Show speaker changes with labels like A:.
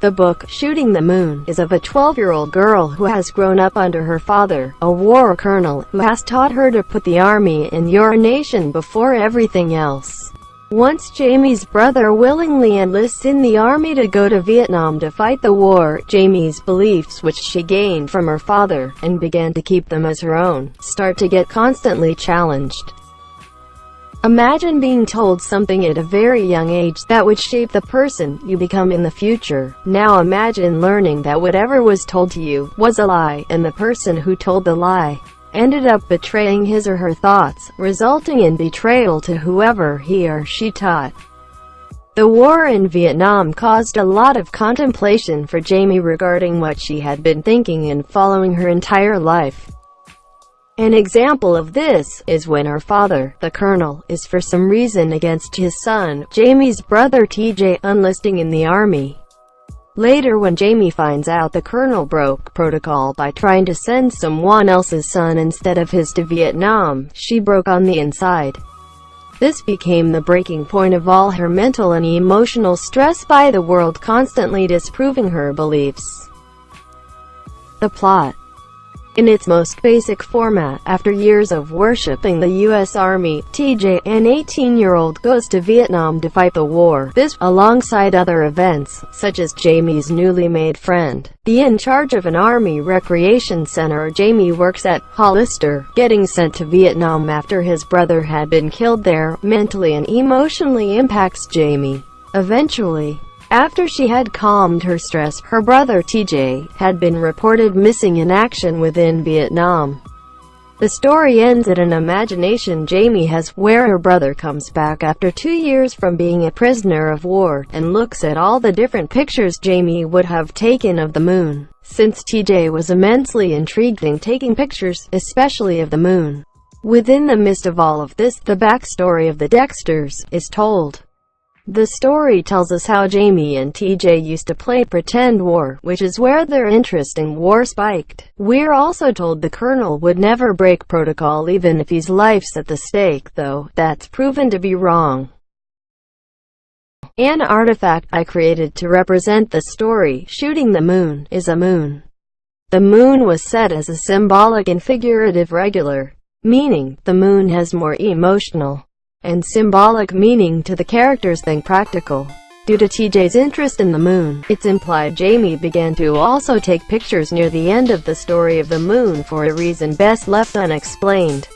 A: The book, Shooting the Moon, is of a 12-year-old girl who has grown up under her father, a war colonel, who has taught her to put the army and your nation before everything else. Once Jamie's brother willingly enlists in the army to go to Vietnam to fight the war, Jamie's beliefs, which she gained from her father, and began to keep them as her own, start to get constantly challenged. Imagine being told something at a very young age that would shape the person you become in the future. Now imagine learning that whatever was told to you was a lie, and the person who told the lie ended up betraying his or her thoughts, resulting in betrayal to whoever he or she taught. The war in Vietnam caused a lot of contemplation for Jamie regarding what she had been thinking and following her entire life. An example of this is when her father, the colonel, is for some reason against his son, Jamie's brother TJ, enlisting in the army. Later, when Jamie finds out the colonel broke protocol by trying to send someone else's son instead of his to Vietnam, she broke on the inside. This became the breaking point of all her mental and emotional stress by the world constantly disproving her beliefs. The plot. In its most basic format, after years of worshipping the U.S. Army, TJ, an 18-year-old, goes to Vietnam to fight the war. This, alongside other events, such as Jamie's newly made friend, the in charge of an army recreation center Jamie works at, Hollister, getting sent to Vietnam after his brother had been killed there, mentally and emotionally impacts Jamie. Eventually, after she had calmed her stress, her brother TJ had been reported missing in action within Vietnam. The story ends at an imagination Jamie has, where her brother comes back after 2 years from being a prisoner of war, and looks at all the different pictures Jamie would have taken of the moon, since TJ was immensely intrigued in taking pictures, especially of the moon. Within the midst of all of this, the backstory of the Dexters is told. The story tells us how Jamie and TJ used to play pretend war, which is where their interest in war spiked. We're also told the colonel would never break protocol even if his life's at the stake, though that's proven to be wrong. An artifact I created to represent the story, Shooting the Moon, is a moon. The moon was set as a symbolic and figurative regular, meaning the moon has more emotional and symbolic meaning to the characters than practical. Due to TJ's interest in the moon, it's implied Jamie began to also take pictures near the end of the story of the moon for a reason best left unexplained.